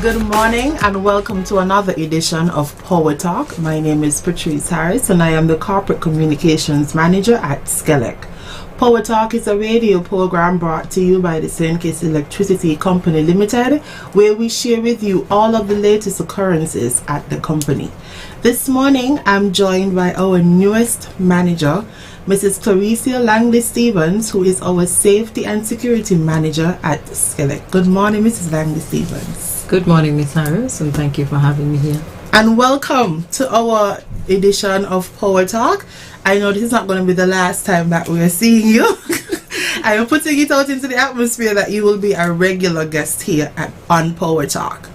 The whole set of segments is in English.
Good morning and welcome to another edition of PowerTalk. My name is Patrice Harris and I am the Corporate Communications Manager at SKELEC. PowerTalk is a radio program brought to you by the SKELEC Electricity Company Limited, where we share with you all of the latest occurrences at the company. This morning I'm joined by our newest manager, Mrs. Clarissa Langley-Stevens, who is our Safety and Security Manager at SKELEC. Good morning, Mrs. Langley-Stevens. Good morning, Ms. Harris, and thank you for having me here. And welcome to our edition of Power Talk. I know this is not going to be the last time that we are seeing you. I am putting it out into the atmosphere that you will be a regular guest here on Power Talk.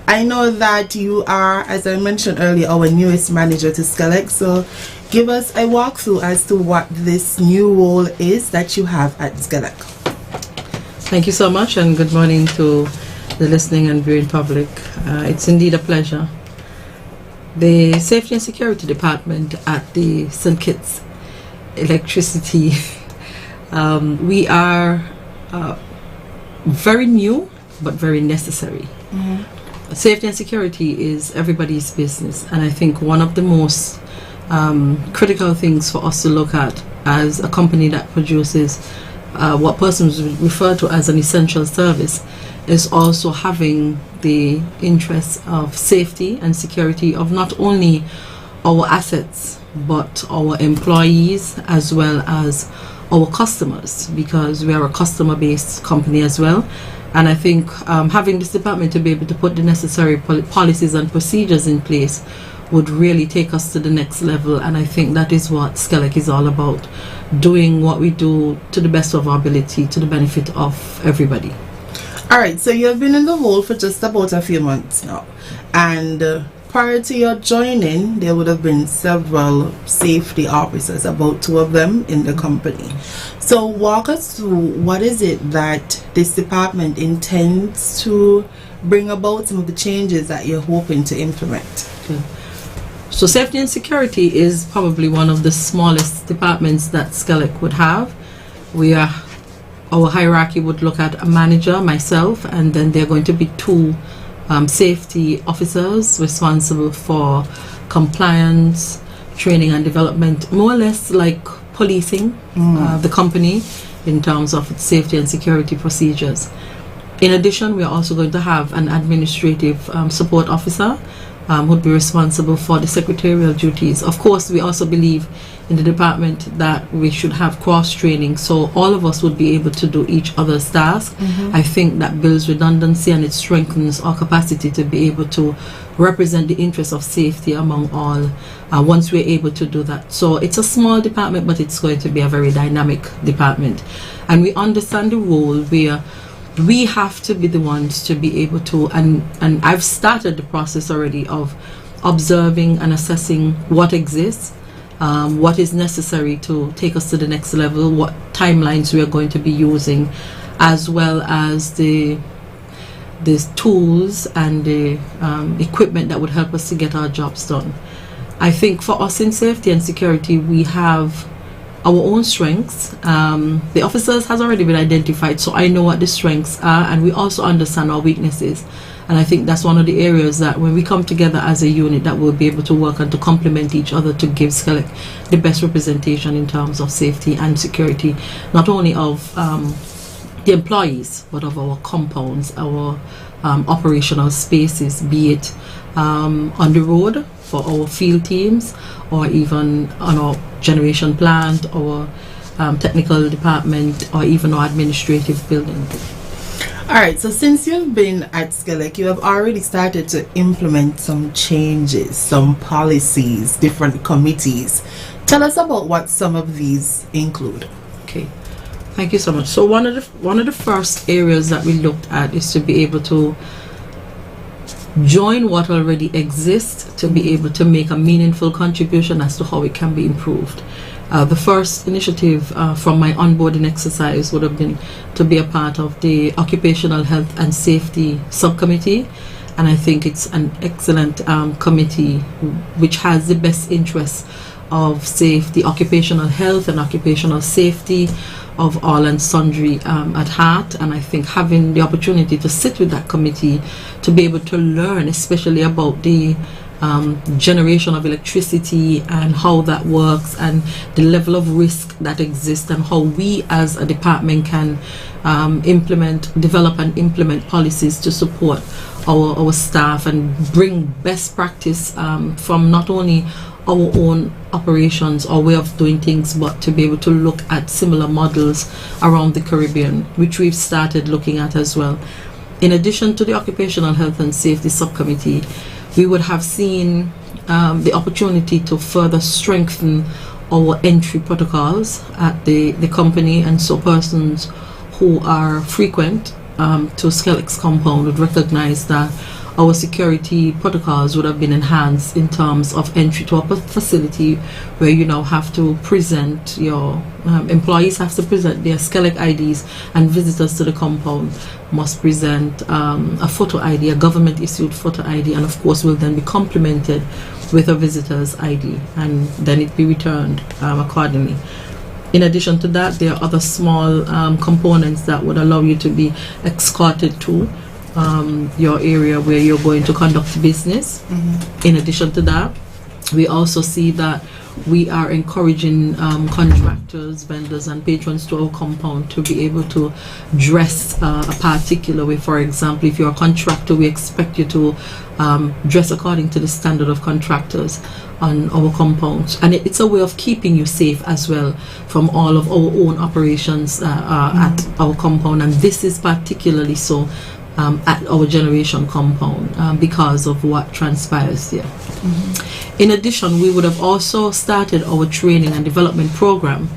I know that you are, as I mentioned earlier, our newest manager to SKELEC. So give us a walkthrough as to what this new role is that you have at SKELEC. Thank you so much, and good morning to the listening and viewing public. It's indeed a pleasure. The Safety and Security Department at the St. Kitts Electricity, we are very new but very necessary. Safety and security is everybody's business, and I think one of the most critical things for us to look at as a company that produces what persons refer to as an essential service is also having the interests of safety and security of not only our assets but our employees as well as our customers, because we are a customer-based company as well. And I think having this department to be able to put the necessary policies and procedures in place would really take us to the next level, and I think that is what SKELEC is all about, doing what we do to the best of our ability to the benefit of everybody. Alright, so you have been in the role for just about a few months now, and prior to your joining there would have been several safety officers, about 2 of them in the company. So walk us through what is it that this department intends to bring about, some of the changes that you're hoping to implement. Okay. So safety and security is probably one of the smallest departments that SKELEC would have. Our hierarchy would look at a manager, myself, and then there are going to be 2 safety officers responsible for compliance, training and development, more or less like policing the company in terms of its safety and security procedures. In addition, we are also going to have an administrative support officer who would be responsible for the secretarial duties. Of course, we also believe in the department that we should have cross-training, so all of us would be able to do each other's tasks. I think that builds redundancy and it strengthens our capacity to be able to represent the interests of safety among all once we're able to do that. So it's a small department, but it's going to be a very dynamic department, and we understand the role where we have to be the ones to be able to, and I've started the process already of observing and assessing what exists, what is necessary to take us to the next level, what timelines we are going to be using, as well as the tools and the equipment that would help us to get our jobs done. I think for us in safety and security, we have our own strengths. The officers has already been identified, so I know what the strengths are, and we also understand our weaknesses. And I think that's one of the areas that when we come together as a unit, that we'll be able to work and to complement each other to give SKELEC the best representation in terms of safety and security, not only of the employees, but of our compounds, our operational spaces, be it on the road for our field teams, or even on our generation plant, or technical department, or even our administrative building. Alright, so since you've been at SKELEC, you have already started to implement some changes, some policies, different committees. Tell us about what some of these include. Okay, thank you so much. So one of the first areas that we looked at is to be able to join what already exists to be able to make a meaningful contribution as to how it can be improved. The first initiative from my onboarding exercise would have been to be a part of the Occupational Health and Safety Subcommittee, and I think it's an excellent committee which has the best interests of safety, occupational health and occupational safety, of all and sundry at heart, and I think having the opportunity to sit with that committee to be able to learn especially about the generation of electricity and how that works and the level of risk that exists and how we as a department can develop and implement policies to support our staff and bring best practice from not only our own operations or way of doing things, but to be able to look at similar models around the Caribbean, which we've started looking at as well. In addition to the Occupational Health and Safety Subcommittee, we would have seen the opportunity to further strengthen our entry protocols at the company, and so persons who are frequent to SKELECs compound would recognize that our security protocols would have been enhanced in terms of entry to a facility where you now have to present your employees have to present their SKELEC IDs, and visitors to the compound must present a photo ID, a government issued photo ID, and of course will then be complemented with a visitor's ID, and then it be returned accordingly. In addition to that, there are other small components that would allow you to be escorted to your area where you're going to conduct business. In addition to that, we also see that we are encouraging contractors, vendors and patrons to our compound to be able to dress a particular way. For example, if you're a contractor, we expect you to dress according to the standard of contractors on our compounds, and it's a way of keeping you safe as well from all of our own operations at our compound, and this is particularly so at our generation compound because of what transpires there. In addition, we would have also started our training and development program,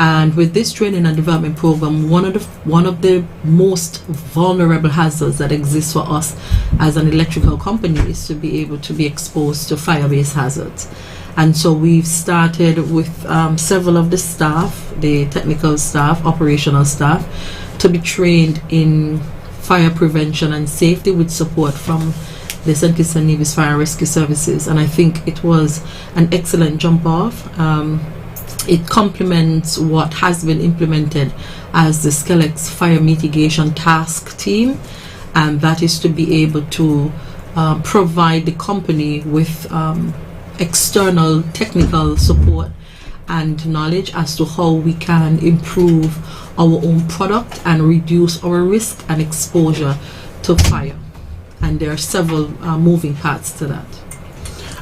and with this training and development program, one of the most vulnerable hazards that exists for us as an electrical company is to be able to be exposed to fire-based hazards. And so we've started with several of the staff, the technical staff, operational staff, to be trained in fire prevention and safety with support from the St. Kitts and Nevis Fire and Rescue Services, and I think it was an excellent jump off. It complements what has been implemented as the SKELECs Fire Mitigation Task Team, and that is to be able to provide the company with external technical support and knowledge as to how we can improve our own product and reduce our risk and exposure to fire. And there are several moving parts to that.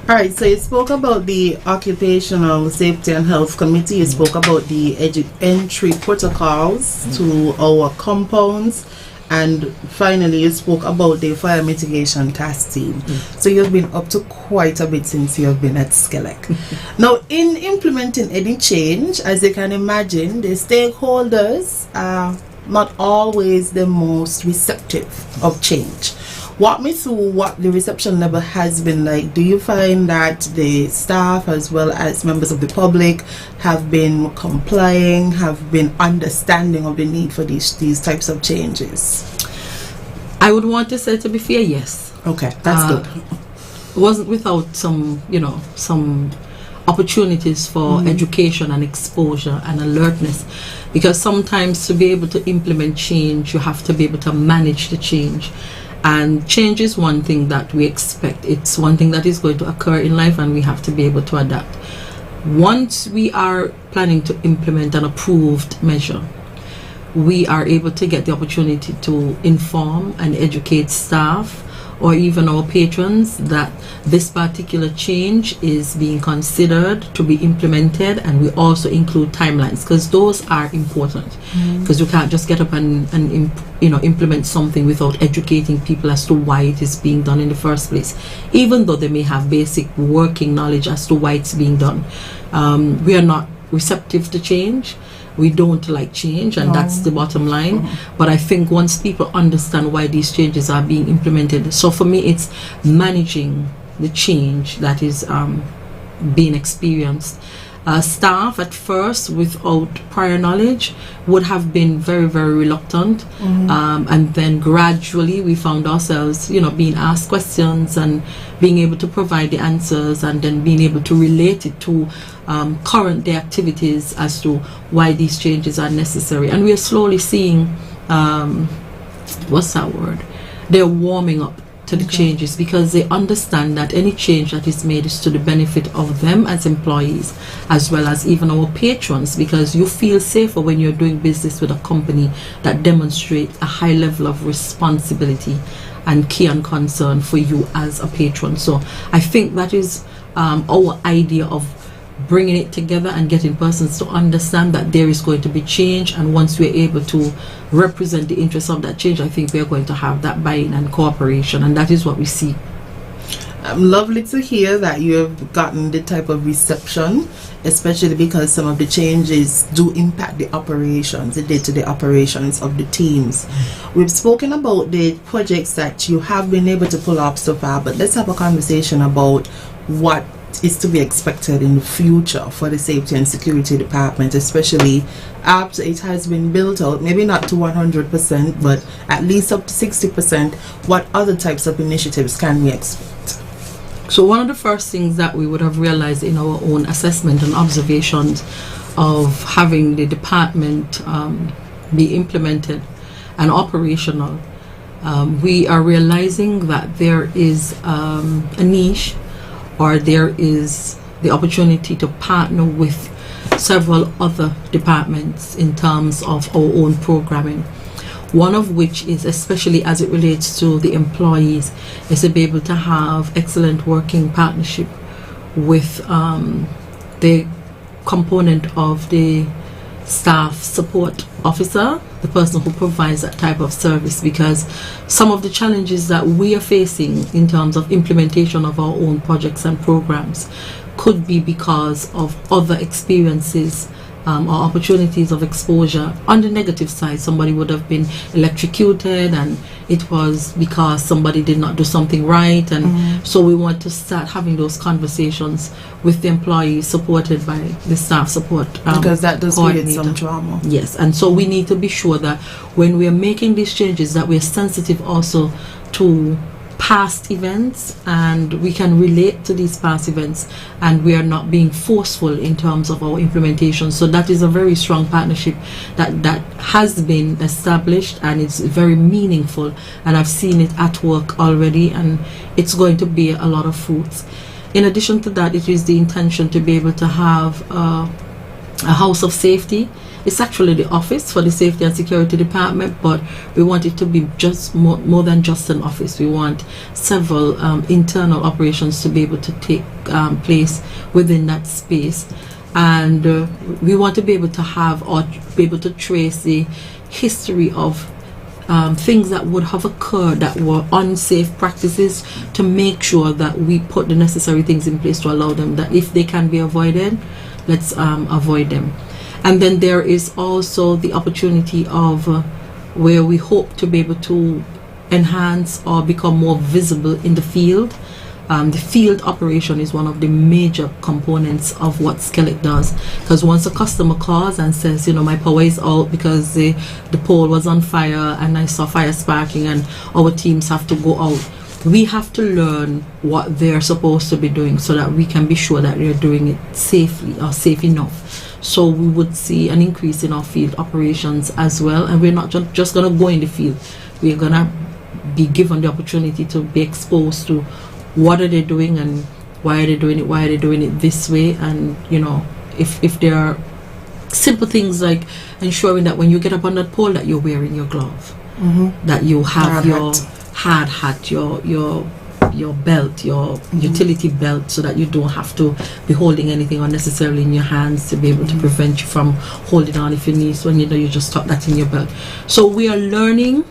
All right, so you spoke about the Occupational Safety and Health Committee, you spoke about the entry protocols to our compounds, and finally you spoke about the fire mitigation task team. So you've been up to quite a bit since you've been at SKELEC. Now, in implementing any change, as you can imagine, the stakeholders are not always the most receptive of change. Walk me through what the reception level has been like. Do you find that the staff as well as members of the public have been complying, have been understanding of the need for these types of changes? I would want to say, to be fair, yes. Okay, that's good. It wasn't without some opportunities for education and exposure and alertness, because sometimes to be able to implement change, you have to be able to manage the change. And change is one thing that we expect. It's one thing that is going to occur in life, and we have to be able to adapt. Once we are planning to implement an approved measure, we are able to get the opportunity to inform and educate staff or even our patrons that this particular change is being considered to be implemented, and we also include timelines, because those are important, because you can't just get up and implement something without educating people as to why it is being done in the first place, even though they may have basic working knowledge as to why it's being done. We are not receptive to change. We don't like change, and that's the bottom line. But I think once people understand why these changes are being implemented, so for me it's managing the change that is being experienced Staff at first, without prior knowledge, would have been very, very reluctant. And then gradually we found ourselves, being asked questions and being able to provide the answers, and then being able to relate it to current day activities as to why these changes are necessary. And we are slowly seeing, what's that word? They're warming up to the changes, because they understand that any change that is made is to the benefit of them as employees, as well as even our patrons, because you feel safer when you're doing business with a company that demonstrates a high level of responsibility and care and concern for you as a patron. So I think that is our idea of bringing it together and getting persons to understand that there is going to be change, and once we're able to represent the interests of that change, I think we're going to have that buy-in and cooperation, and that is what we see. Lovely to hear that you have gotten the type of reception, especially because some of the changes do impact the operations, the day-to-day operations of the teams. We've spoken about the projects that you have been able to pull off so far, but let's have a conversation about what is to be expected in the future for the safety and security department, especially after it has been built out, maybe not to 100%, but at least up to 60%. What other types of initiatives can we expect? So one of the first things that we would have realized in our own assessment and observations of having the department be implemented and operational, we are realizing that there is a niche, or there is the opportunity to partner with several other departments in terms of our own programming. One of which is, especially as it relates to the employees, is to be able to have excellent working partnership with the component of the staff support officer, the person who provides that type of service, because some of the challenges that we are facing in terms of implementation of our own projects and programs could be because of other experiences or opportunities of exposure. On the negative side, somebody would have been electrocuted, and it was because somebody did not do something right, and so we want to start having those conversations with the employees, supported by the staff support because that does create some trauma. Yes, and so we need to be sure that when we are making these changes, that we are sensitive also to past events, and we can relate to these past events, and we are not being forceful in terms of our implementation. So that is a very strong partnership that has been established, and it's very meaningful, and I've seen it at work already, and it's going to bear a lot of fruits. In addition to that, it is the intention to be able to have a house of safety. It's actually the office for the safety and security department, but we want it to be just more than just an office. We want several internal operations to be able to take place within that space, and we want to be able to have, or be able to trace the history of things that would have occurred that were unsafe practices, to make sure that we put the necessary things in place to allow them, that if they can be avoided, let's avoid them. And then there is also the opportunity of where we hope to be able to enhance or become more visible in the field. The field operation is one of the major components of what SKELEC does, because once a customer calls and says, my power is out because the pole was on fire and I saw fire sparking and our teams have to go out, we have to learn what they're supposed to be doing so that we can be sure that they're doing it safely or safe enough. So we would see an increase in our field operations as well, and we're not just going to go in the field. We're going to be given the opportunity to be exposed to what are they doing and why are they doing it this way. And if there are simple things like ensuring that when you get up on that pole that you're wearing your glove, that you have your hard hat, your belt, your utility belt, so that you don't have to be holding anything unnecessarily in your hands, to be able to prevent you from holding on if you need. So you just tuck that in your belt. So we are learning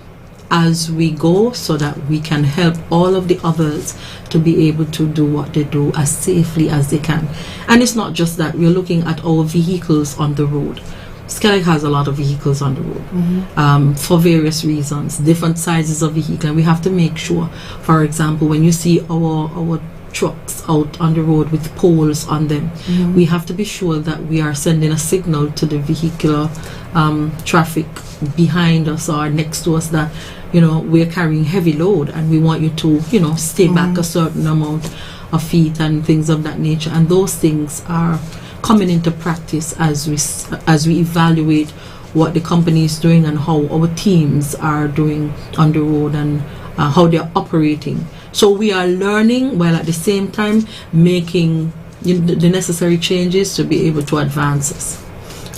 as we go, so that we can help all of the others to be able to do what they do as safely as they can. And it's not just that, we're looking at our vehicles on the road. SKELEC has a lot of vehicles on the road for various reasons, different sizes of vehicle, and we have to make sure, for example, when you see our trucks out on the road with poles on them. We have to be sure that we are sending a signal to the vehicular traffic behind us or next to us that, you know, we're carrying heavy load and we want you to, you know, stay back a certain amount of feet and things of that nature. And those things are coming into practice as we evaluate what the company is doing and how our teams are doing on the road and how they're operating. So we are learning while at the same time making the necessary changes to be able to advance us.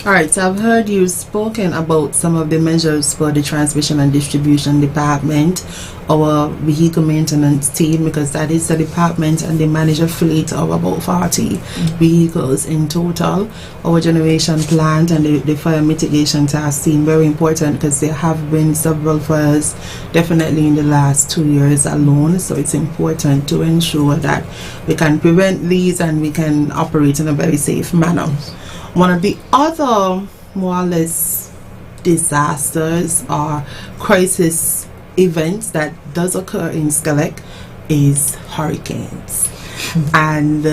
All right, so I've heard you spoken about some of the measures for the transmission and distribution department, our vehicle maintenance team, because that is the department, and they manage a fleet of about 40 vehicles in total. Our generation plant and the fire mitigation task seem very important because there have been several fires definitely in the last 2 years alone, so it's important to ensure that we can prevent these and we can operate in a very safe manner. One of the other more or less disasters or crisis events that does occur in SKELEC is hurricanes. And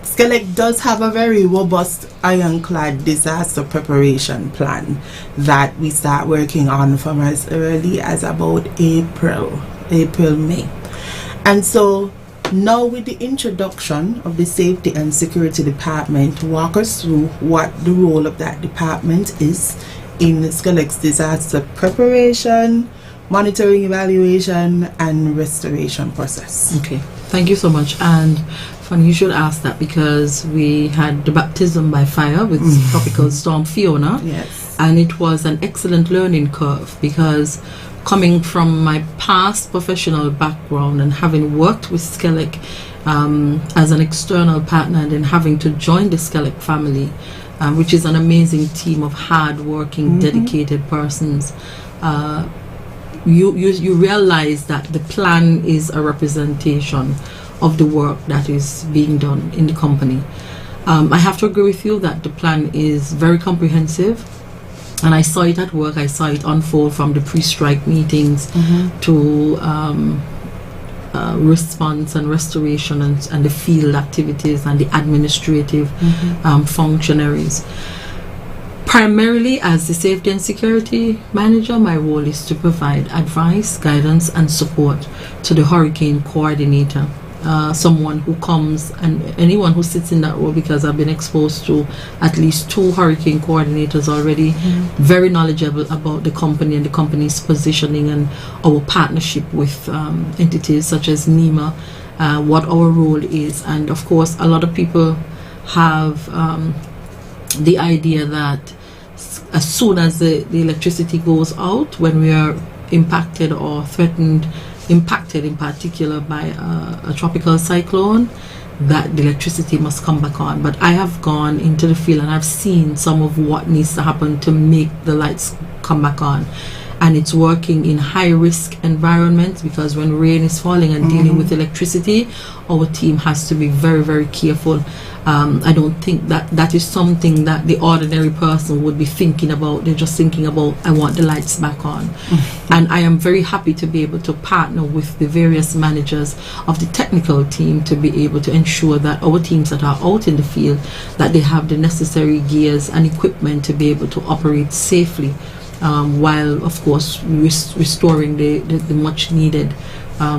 SKELEC does have a very robust ironclad disaster preparation plan that we start working on from as early as about April, May. And so now with the introduction of the Safety and Security Department, walk us through what the role of that department is in SKELEC's disaster preparation, monitoring, evaluation, and restoration process. Okay, thank you so much. And funny you should ask that because we had the baptism by fire with Tropical Storm Fiona. Yes. And it was an excellent learning curve because coming from my past professional background and having worked with SKELEC as an external partner and then having to join the SKELEC family, which is an amazing team of hard-working, dedicated persons, you realize that the plan is a representation of the work that is being done in the company. I have to agree with you that the plan is very comprehensive. And I saw it at work. I saw it unfold from the pre-strike meetings to response and restoration and the field activities and the administrative functionaries. Primarily as the safety and security manager, my role is to provide advice, guidance and support to the hurricane coordinator. Someone who comes, and anyone who sits in that role, because I've been exposed to at least 2 hurricane coordinators already, very knowledgeable about the company and the company's positioning and our partnership with entities such as NEMA, what our role is. And of course, a lot of people have the idea that as soon as the electricity goes out, when we are impacted or impacted in particular by a tropical cyclone, that the electricity must come back on. But I have gone into the field and I've seen some of what needs to happen to make the lights come back on. And it's working in high-risk environments because when rain is falling and dealing with electricity, our team has to be very, very careful. I don't think that is something that the ordinary person would be thinking about. They're just thinking about, I want the lights back on. And I am very happy to be able to partner with the various managers of the technical team to be able to ensure that our teams that are out in the field, that they have the necessary gears and equipment to be able to operate safely. While of course restoring the much needed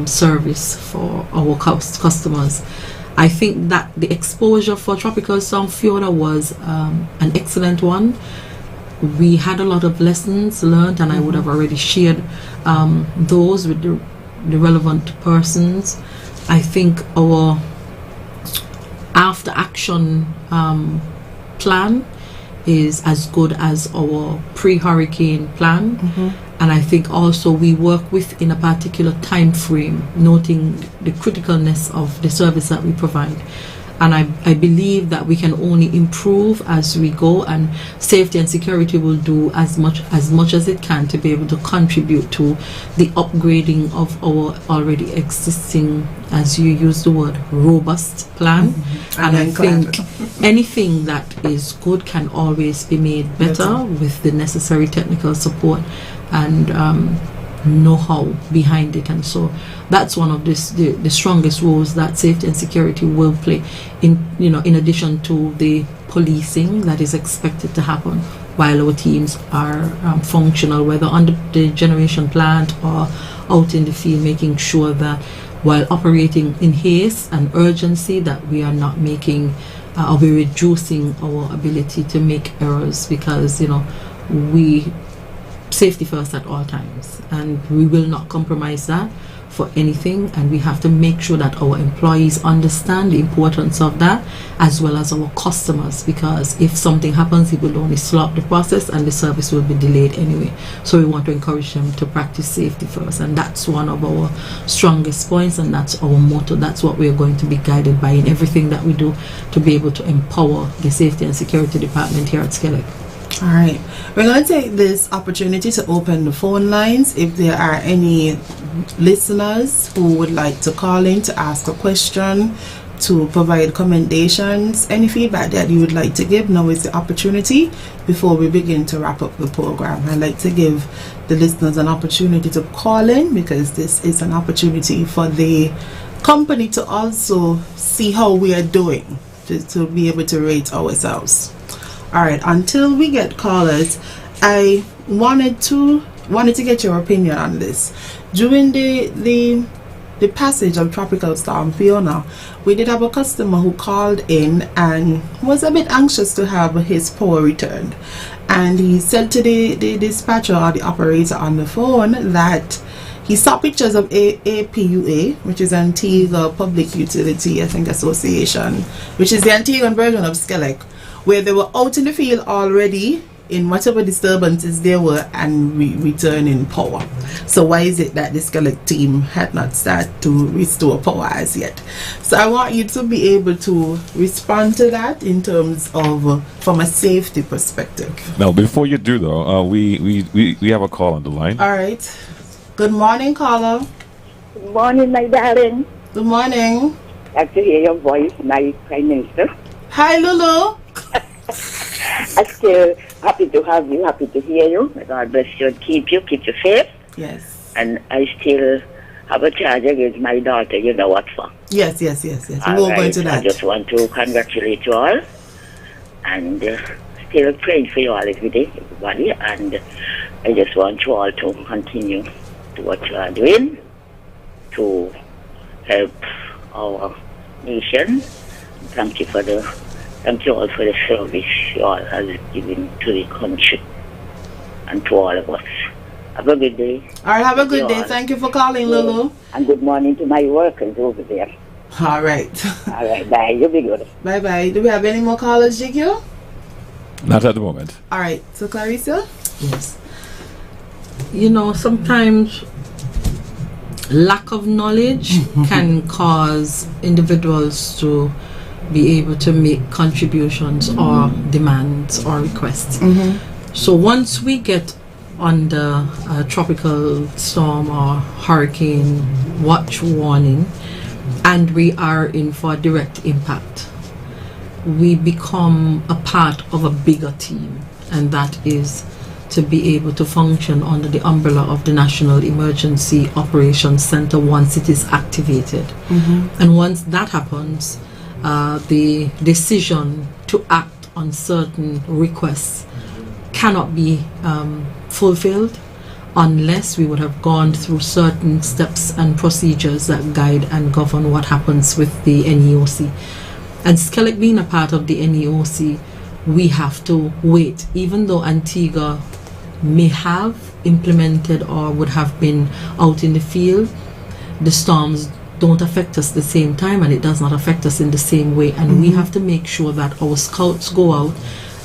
service for our customers. I think that the exposure for Tropical Storm Fiona was an excellent one. We had a lot of lessons learned, and I would have already shared those with the relevant persons. I think our after action plan is as good as our pre-hurricane plan, and I think also we work within a particular time frame, noting the criticalness of the service that we provide. And I believe that we can only improve as we go, and safety and security will do as much as it can to be able to contribute to the upgrading of our already existing, as you use the word, robust plan. And I think anything that is good can always be made better with the necessary technical support. And know-how behind it. And so that's one of the strongest roles that safety and security will play, in addition to the policing that is expected to happen while our teams are functional, whether under the generation plant or out in the field, making sure that while operating in haste and urgency, that we are not making or we're reducing our ability to make errors, because we safety first at all times, and we will not compromise that for anything. And we have to make sure that our employees understand the importance of that, as well as our customers, because if something happens, it will only slow up the process and the service will be delayed anyway. So we want to encourage them to practice safety first, and that's one of our strongest points, and that's our motto. That's what we're going to be guided by in everything that we do, to be able to empower the safety and security department here at SKELEC. All right, we're going to take this opportunity to open the phone lines. If there are any listeners who would like to call in to ask a question, to provide commendations, any feedback that you would like to give, now is the opportunity before we begin to wrap up the program. I'd like to give the listeners an opportunity to call in, because this is an opportunity for the company to also see how we are doing, to be able to rate ourselves. All right, until we get callers, I wanted to get your opinion on this. During the passage of Tropical Storm Fiona, we did have a customer who called in and was a bit anxious to have his power returned, and he said to the dispatcher or the operator on the phone that he saw pictures of APUA, which is Antigua Public Utility, I think, Association, which is the Antiguan version of SKELEC, where they were out in the field already in whatever disturbances there were and returning power. So why is it that the SKELEC team had not started to restore power as yet? So I want you to be able to respond to that in terms of from a safety perspective. Now, before you do though, we have a call on the line. All right. Good morning, caller. Good morning, my darling. Good morning. Glad to hear your voice, my Prime Minister. Hi, Lulu. I'm still happy to have you, happy to hear you. May God bless you and keep you safe. Yes. And I still have a charge against my daughter, you know what for. Yes. We won't go into that. I just want to congratulate you all, and still praying for you all every day, everybody. And I just want you all to continue to what you are doing to help our nation. Thank you all for the service you all have given to the country and to all of us. Have a good day. All right, have a good day. Thank you for calling, Lulu. And good morning to my workers over there. All right. All right, bye. You be good. Bye. Do we have any more callers, GQ? Not at the moment. All right. So, Clarissa? Yes. Sometimes lack of knowledge can cause individuals to be able to make contributions or demands or requests. So once we get under a tropical storm or hurricane watch warning and we are in for direct impact, we become a part of a bigger team, and that is to be able to function under the umbrella of the National Emergency Operations Center once it is activated. And once that happens, the decision to act on certain requests cannot be fulfilled unless we would have gone through certain steps and procedures that guide and govern what happens with the NEOC. And SKELEC being a part of the NEOC, we have to wait. Even though Antigua may have implemented or would have been out in the field, the storms don't affect us the same time, and it does not affect us in the same way. And we have to make sure that our scouts go out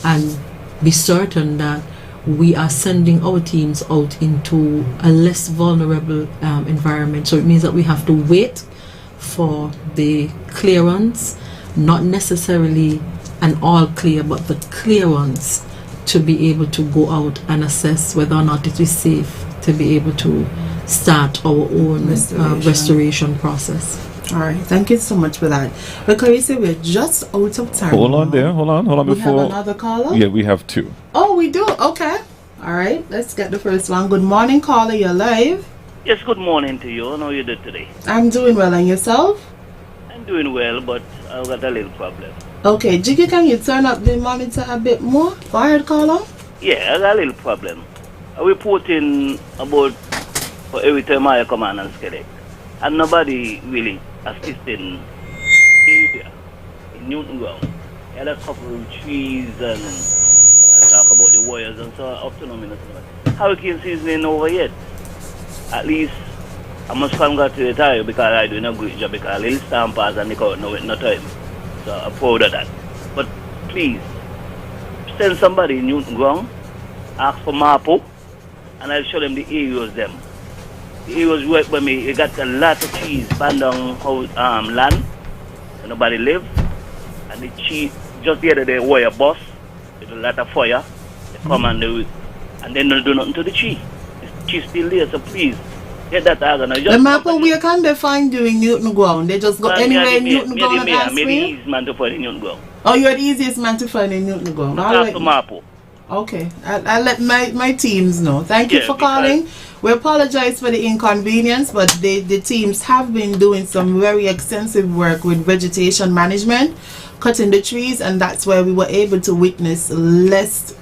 and be certain that we are sending our teams out into a less vulnerable environment. So it means that we have to wait for the clearance, not necessarily an all clear, but the clearance to be able to go out and assess whether or not it is safe to be able to start our own restoration process. All right, thank you so much for that. But Clarissa, we're just out of time. Hold on. We Before have another caller? Yeah, we have two. Oh, we do? Okay. All right, let's get the first one. Good morning, caller. You're live. Yes, good morning to you. How are you doing today? I'm doing well, and yourself? I'm doing well, but I've got a little problem. Okay, Jiggy, can you turn up the monitor a bit more? Go ahead, caller. Yeah, I got a little problem. I reporting about for every time I come on and SKELEC, and nobody really assisting area in Newton Ground. I had a couple of trees and I talk about the wires and so up to no minutes. Hurricane season ain't over yet. At least I must congratulate you because I doing a great job because little stampers and they out now with no time. So I'm proud of that. But please send somebody in Newton Ground, ask for Mapo, and I'll show them the areas them. The areas work by me, you got a lot of trees abandoned land where nobody live, and the tree just the other day wire bus with a lot of fire. They come and do it, and then they do nothing to the tree. The tree still there, so please get that organized. The Mapo, where can they find you in Newton Ground? They just go anywhere in Newton Ground and ask for you? I'm the easiest man to find in Newton Ground. Oh, you're the easiest man to find in Newton Ground. All right. Mapo. Okay, I'll let my teams know. Thank you for calling. We apologize for the inconvenience, but the teams have been doing some very extensive work with vegetation management, cutting the trees, and that's where we were able to witness less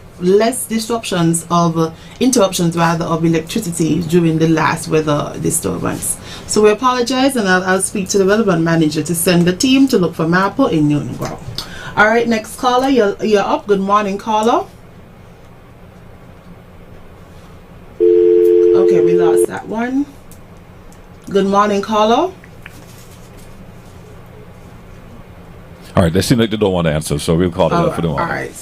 disruptions of interruptions rather of electricity during the last weather disturbance. So we apologize, and I'll speak to the relevant manager to send the team to look for Mapo in Newton Ground. All right, next caller, you're up. Good morning, caller. Okay, we lost that one. Good morning, caller. All right, they seem like they don't want to answer, so we'll call it up for them. All right.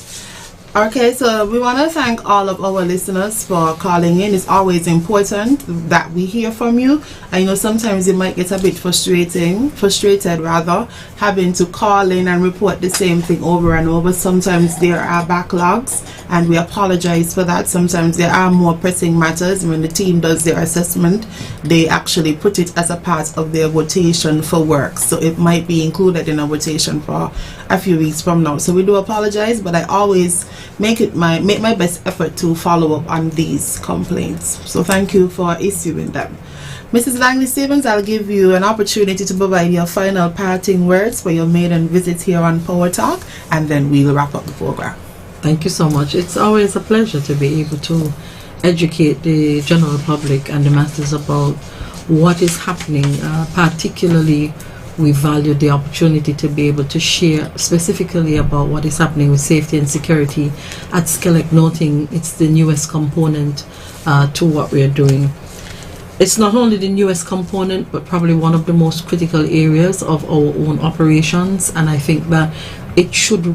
Okay, so we want to thank all of our listeners for calling in. It's always important that we hear from you. I know sometimes it might get a bit frustrated rather, having to call in and report the same thing over and over. Sometimes there are backlogs, and we apologize for that. Sometimes there are more pressing matters. When the team does their assessment, they actually put it as a part of their rotation for work. So it might be included in a rotation for a few weeks from now. So we do apologize, but I always make my best effort to follow up on these complaints. So thank you for issuing them. Mrs. Langley Stevens, I'll give you an opportunity to provide your final parting words for your maiden visit here on Power Talk, and then we'll wrap up the program. Thank you so much. It's always a pleasure to be able to educate the general public and the masses about what is happening. Particularly, we value the opportunity to be able to share specifically about what is happening with safety and security at SKELEC, noting it's the newest component to what we are doing. It's not only the newest component, but probably one of the most critical areas of our own operations, and I think that it should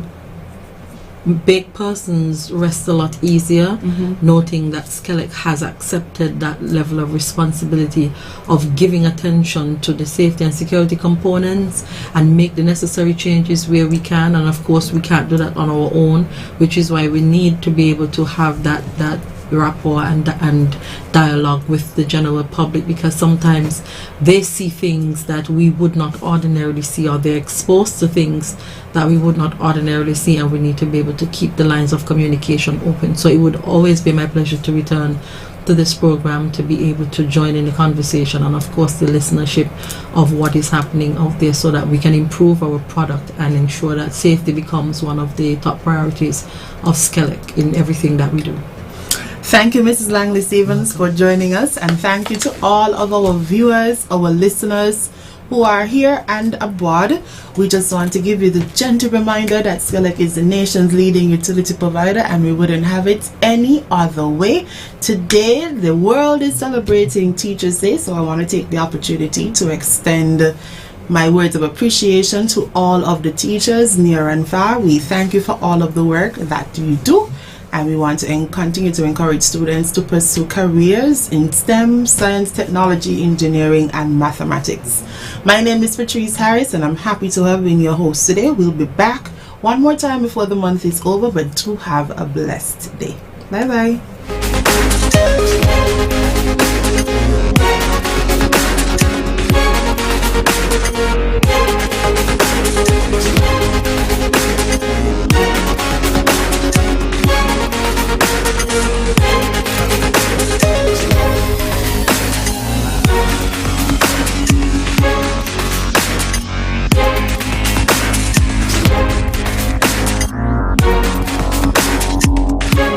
make persons rest a lot easier, noting that SKELEC has accepted that level of responsibility of giving attention to the safety and security components and make the necessary changes where we can. And of course we can't do that on our own, which is why we need to be able to have that rapport and dialogue with the general public, because sometimes they see things that we would not ordinarily see, or they're exposed to things that we would not ordinarily see, and we need to be able to keep the lines of communication open. So it would always be my pleasure to return to this program to be able to join in the conversation and of course the listenership of what is happening out there, so that we can improve our product and ensure that safety becomes one of the top priorities of SKELEC in everything that we do. Thank you, Mrs. Langley Stevens, for joining us, and thank you to all of our viewers, our listeners who are here and abroad. We just want to give you the gentle reminder that SKELEC is the nation's leading utility provider, and we wouldn't have it any other way. Today, the world is celebrating Teachers Day, so I want to take the opportunity to extend my words of appreciation to all of the teachers near and far. We thank you for all of the work that you do, and we want to continue to encourage students to pursue careers in STEM, science, technology, engineering, and mathematics. My name is Patrice Harris, and I'm happy to have been your host today. We'll be back one more time before the month is over, but do have a blessed day. Bye-bye.